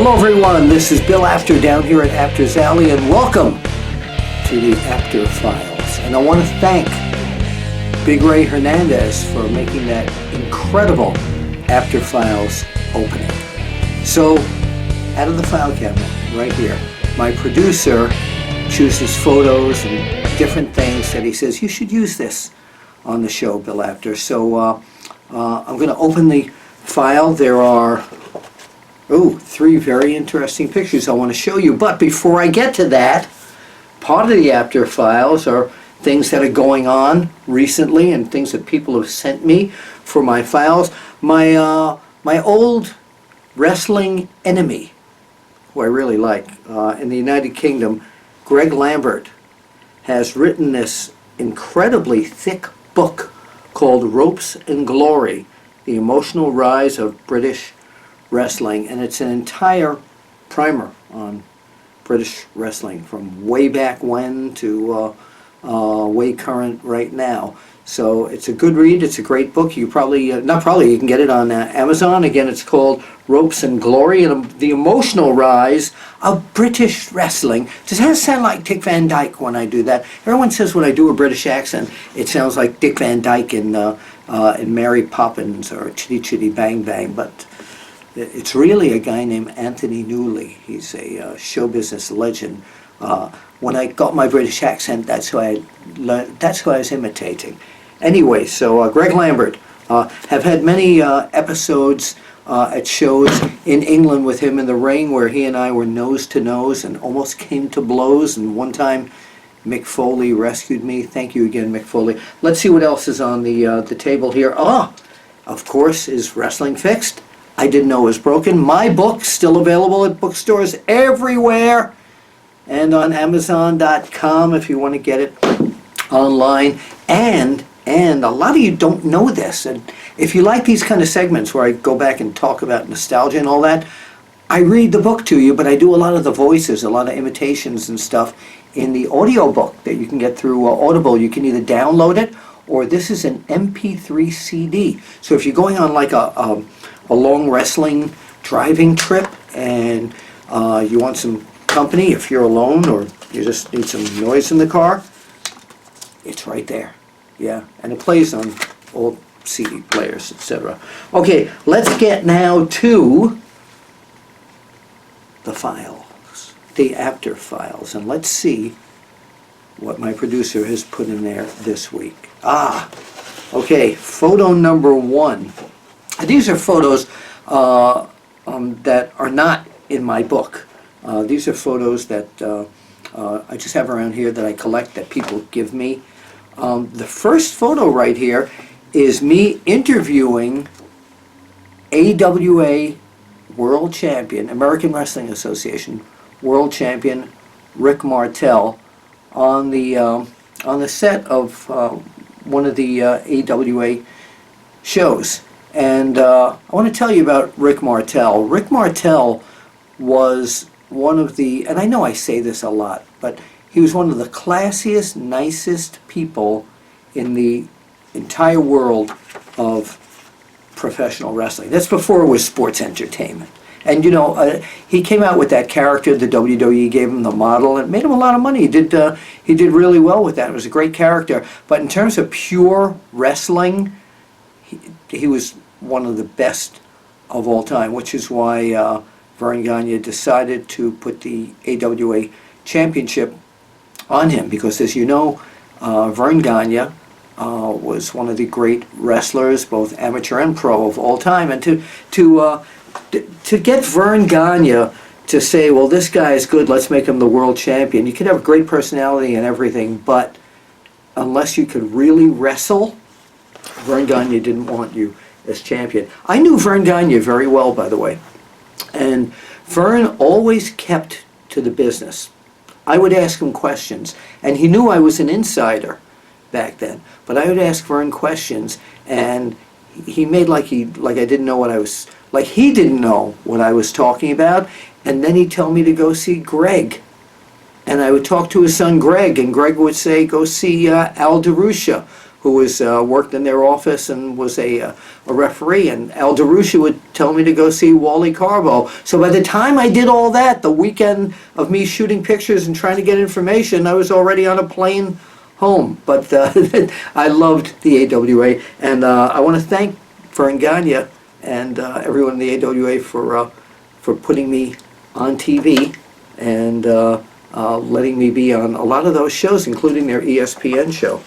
Hello everyone, this is Bill Apter down here at Apter's Alley, and welcome to the Apter Files. And I want to thank Big Ray Hernandez for making that incredible Apter Files opening. So, out of the file cabinet, right here, my producer chooses photos and different things that he says, you should use this on the show, Bill Apter. So, I'm going to open the file. There are three very interesting pictures I want to show you. But before I get to that, part of the Apter Files are things that are going on recently and things that people have sent me for my files. My old wrestling enemy, who I really like, in the United Kingdom, Greg Lambert, has written this incredibly thick book called Ropes and Glory, The Emotional Rise of British Wrestling, and it's an entire primer on British wrestling from way back when to way current right now. So it's a good read. It's a great book. You probably you can get it on Amazon. Again, it's called Ropes and Glory, and the Emotional Rise of British Wrestling. Does that sound like Dick Van Dyke when I do that? Everyone says when I do a British accent, it sounds like Dick Van Dyke in Mary Poppins or Chitty Chitty Bang Bang, but it's really a guy named Anthony Newley. He's a show business legend. When I got my British accent, that's who I learned. That's who I was imitating. Anyway, so Greg Lambert, have had many episodes at shows in England with him in the ring, where he and I were nose to nose and almost came to blows. And one time, Mick Foley rescued me. Thank you again, Mick Foley. Let's see what else is on the table here. Of course, is Wrestling Fixed? I Didn't Know It Was Broken. My book, still available at bookstores everywhere and on Amazon.com if you want to get it online. And a lot of you don't know this. And if you like these kind of segments where I go back and talk about nostalgia and all that, I read the book to you, but I do a lot of the voices, a lot of imitations and stuff in the audio book that you can get through Audible. You can either download it, or this is an MP3 CD. So if you're going on like a long wrestling driving trip and you want some company, if you're alone or you just need some noise in the car, it's right there. Yeah, and it plays on old CD players, etc. Okay, let's get now to the files, the Apter Files, and let's see what my producer has put in there this week. Okay, photo number 1. These are photos that are not in my book. These are photos that I just have around here that I collect, that people give me. The first photo right here is me interviewing AWA World Champion, American Wrestling Association World Champion Rick Martel on the set of one of the AWA shows. And I want to tell you about Rick Martel. Rick Martel was one of the, and I know I say this a lot, but he was one of the classiest, nicest people in the entire world of professional wrestling. That's before it was sports entertainment. And you know, he came out with that character. The WWE gave him the model, and it made him a lot of money. He did really well with that. It was a great character. But in terms of pure wrestling, he was one of the best of all time, which is why Vern Gagne decided to put the AWA championship on him, because, as you know, Vern Gagne was one of the great wrestlers, both amateur and pro, of all time. And to get Vern Gagne to say, well, this guy is good, let's make him the world champion. You could have great personality and everything, but unless you could really wrestle, Vern Gagne didn't want you as champion. I knew Vern Gagne very well, by the way. And Vern always kept to the business. I would ask him questions, and he knew I was an insider back then. But I would ask Vern questions, and he made like I didn't know what I was, like he didn't know what I was talking about. And then he'd tell me to go see Greg, and I would talk to his son Greg, and Greg would say, go see Al DeRusha, who was worked in their office and was a referee, and Al DeRusha would tell me to go see Wally Carbo. So by the time I did all that, the weekend of me shooting pictures and trying to get information, I was already on a plane home. But I loved the AWA, and I want to thank Ferngania and everyone in the AWA for putting me on TV and letting me be on a lot of those shows, including their ESPN show.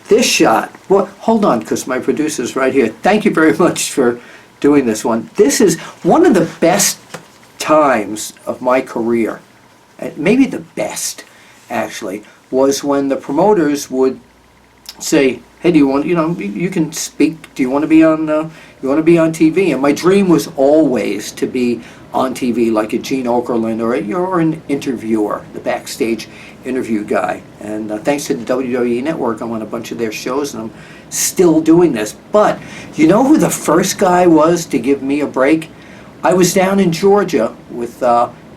This shot. Well, hold on, because my producer's right here. Thank you very much for doing this one. This is one of the best times of my career, maybe the best, actually, was when the promoters would say, "Hey, do you want? You can speak. Do you want to be on? You want to be on TV?" And my dream was always to be on TV, like a Gene Okerlund or an interviewer, the backstage interview guy. And thanks to the WWE Network, I'm on a bunch of their shows, and I'm still doing this. But you know who the first guy was to give me a break? I was down in Georgia with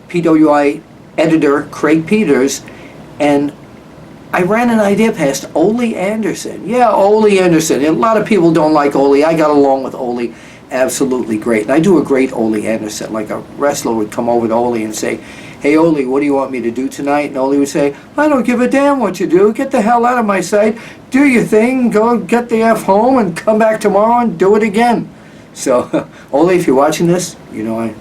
PWI editor Craig Peters, and I ran an idea past Ole Anderson. Yeah, Ole Anderson. And a lot of people don't like Ole. I got along with Ole absolutely great. And I do a great Ole Anderson. Like a wrestler would come over to Ole and say, "Hey, Ole, what do you want me to do tonight?" And Ole would say, "I don't give a damn what you do. Get the hell out of my sight. Do your thing. Go get the F home and come back tomorrow and do it again." So, Ole, if you're watching this, I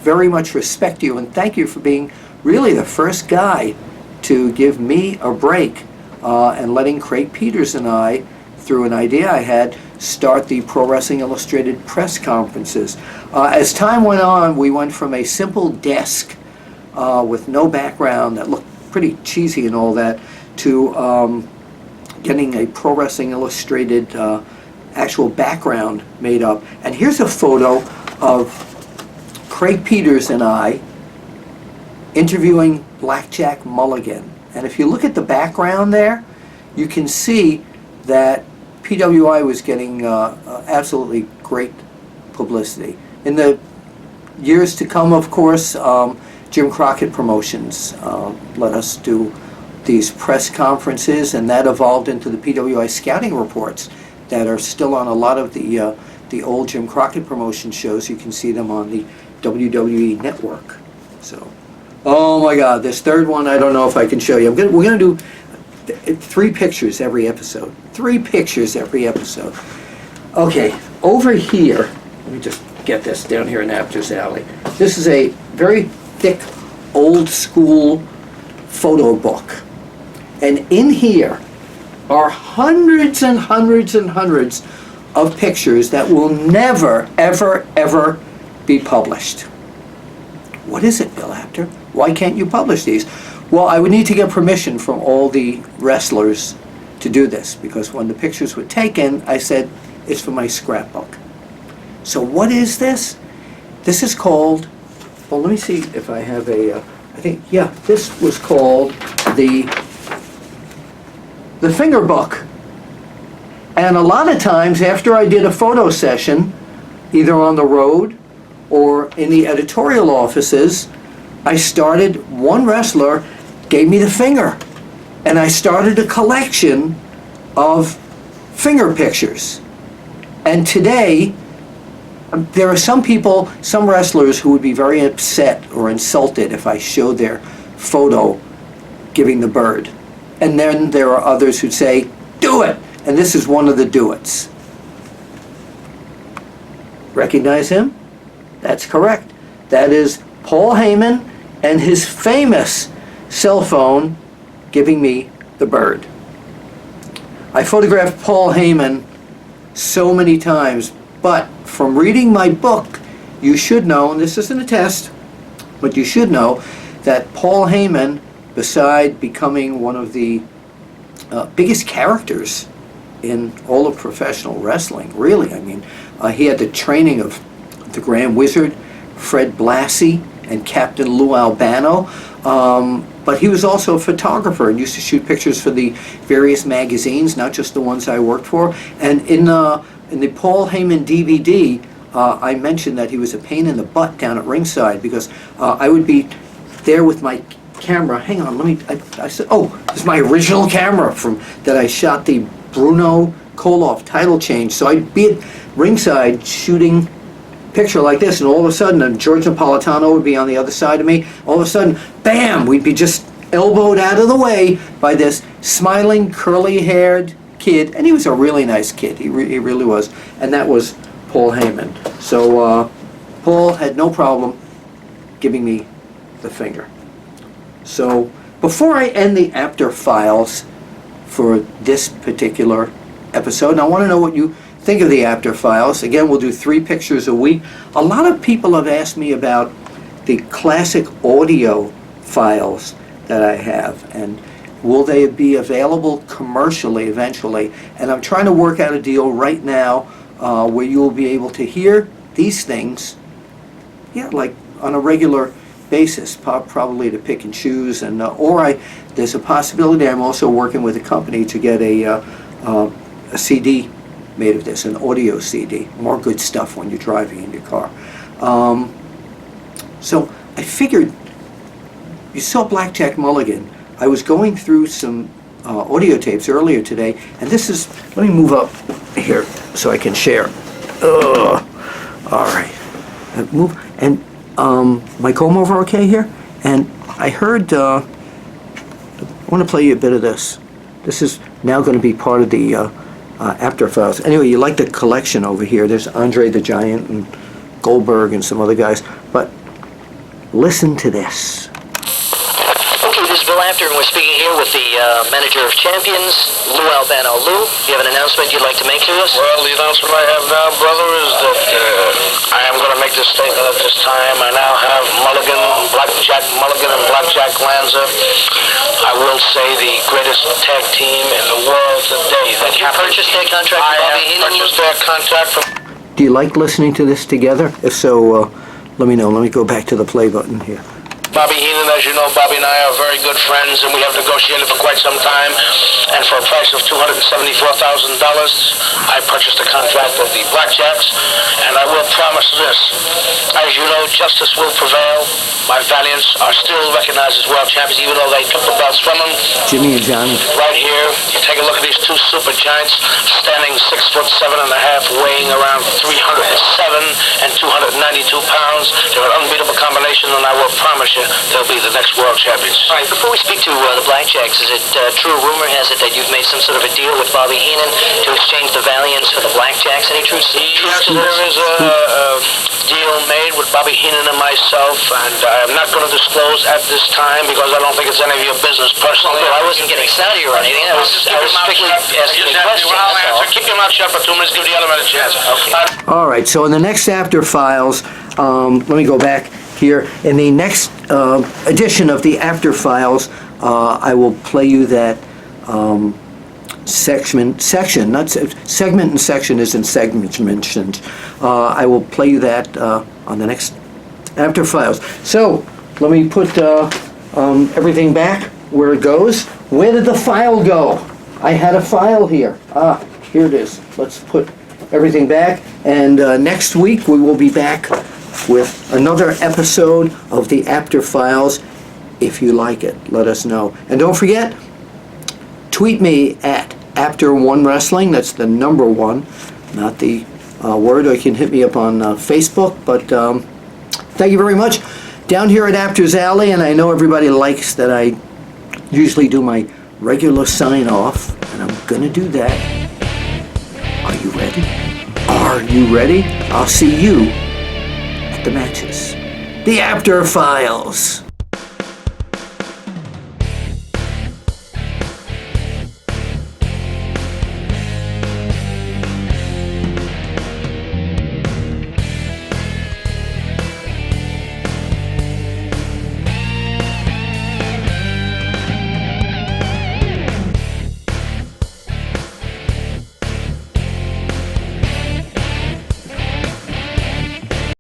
very much respect you, and thank you for being really the first guy to give me a break and letting Craig Peters and I, through an idea I had, start the Pro Wrestling Illustrated press conferences. As time went on, we went from a simple desk with no background that looked pretty cheesy and all that to getting a Pro Wrestling Illustrated actual background made up. And here's a photo of Craig Peters and I interviewing Blackjack Mulligan. And if you look at the background there, you can see that PWI was getting absolutely great publicity. In the years to come, of course, Jim Crockett Promotions let us do these press conferences, and that evolved into the PWI scouting reports that are still on a lot of the old Jim Crockett Promotion shows. You can see them on the WWE Network. So, oh my God, this third one, I don't know if I can show you. We're gonna do 3 pictures every episode. 3 pictures every episode. Okay, over here, let me just get this down here in Apter's Alley. This is a very thick, old school photo book. And in here are hundreds and hundreds and hundreds of pictures that will never, ever, ever be published. What is it, Bill Apter? Why can't you publish these? Well, I would need to get permission from all the wrestlers to do this, because when the pictures were taken, I said, it's for my scrapbook. So what is this? This is called, well, let me see if I have this was called the Finger Book. And a lot of times after I did a photo session, either on the road or in the editorial offices, one wrestler gave me the finger, and I started a collection of finger pictures. And today, there are some wrestlers who would be very upset or insulted if I showed their photo giving the bird. And then there are others who'd say, "Do it!" And this is one of the do-its. Recognize him? That's correct. That is Paul Heyman and his famous cell phone giving me the bird. I photographed Paul Heyman so many times, but from reading my book, you should know, and this isn't a test, but you should know that Paul Heyman, beside becoming one of the biggest characters in all of professional wrestling, really, I mean, he had the training of the Grand Wizard, Fred Blassie, and Captain Lou Albano, but he was also a photographer and used to shoot pictures for the various magazines, not just the ones I worked for. And in the Paul Heyman DVD, I mentioned that he was a pain in the butt down at ringside, because I would be there with my camera. Hang on, I said, oh, this is my original camera that I shot the Bruno Koloff title change. So I'd be at ringside shooting picture like this, and all of a sudden, George Napolitano would be on the other side of me. All of a sudden, bam, we'd be just elbowed out of the way by this smiling, curly-haired kid, and he was a really nice kid. He really was, and that was Paul Heyman. So Paul had no problem giving me the finger. So before I end the Apter files for this particular episode, and I want to know what you think of the Apter files. Again, we'll do 3 pictures a week. A lot of people have asked me about the classic audio files that I have, and will they be available commercially eventually? And I'm trying to work out a deal right now where you'll be able to hear these things, like on a regular basis, probably to pick and choose, and there's a possibility I'm also working with a company to get a CD made of this, an audio CD. More good stuff when you're driving in your car. So I figured, you saw Blackjack Mulligan. I was going through some audio tapes earlier today, and this is, let me move up here so I can share. All right, move, and my comb over okay here? And I heard, I want to play you a bit of this. This is now going to be part of the Apter files. Anyway, you like the collection over here. There's Andre the Giant and Goldberg and some other guys, but listen to this. Okay, this is Bill Apter, and we're speaking here with the manager of champions, Lou Albano. Lou, you have an announcement you'd like to make to us? Well, the announcement I have now, brother, is that I am going to make this statement at this time. I now have Blackjack Mulligan and Blackjack Lanza. I will say the greatest tag team in the world today. Have you purchased their contract with Bobby Heenan? I purchased their contract from... Do you like listening to this together? If so, let me know. Let me go back to the play button here. Bobby Heenan. As you know, Bobby and I are very good friends, and we have negotiated for quite some time. And for a price of $274,000, I purchased a contract of the Blackjacks. And I will promise this: as you know, justice will prevail. My Valiants are still recognized as world champions, even though they took the belts from them. Jimmy and Johnny. Right here, you take a look at these 2 super giants, standing 6'7.5", weighing around 307 and 292 pounds. They're an unbeatable combination, and I will promise you they'll be the next world champions. All right, before we speak to the Blackjacks, is it true, rumor has it, that you've made some sort of a deal with Bobby Heenan to exchange the Valiants for the Blackjacks? Any truth to this? Yes, there is a deal made with Bobby Heenan and myself, and I'm not going to disclose at this time because I don't think it's any of your business personally. Well, I wasn't getting salty or anything. I was strictly asking a question. I'll answer. Keep your mouth shut for 2 minutes. Give the other man a chance. Okay. All right, so in the next Apter files, let me go back here. In the next edition of the Apter files, I will play you that segment and section isn't segmented. I will play you that on the next Apter files. So let me put everything back where it goes. Where did the file go? I had a file here. Here it is. Let's put everything back, and next week we will be back with another episode of the Apter files. If you like it, let us know. And don't forget, tweet me at Apter1Wrestling. That's the number 1, not the word. Or you can hit me up on Facebook. But thank you very much. Down here at Apter's Alley, and I know everybody likes that I usually do my regular sign-off, and I'm going to do that. Are you ready? Are you ready? I'll see you at the matches. The Apter Files.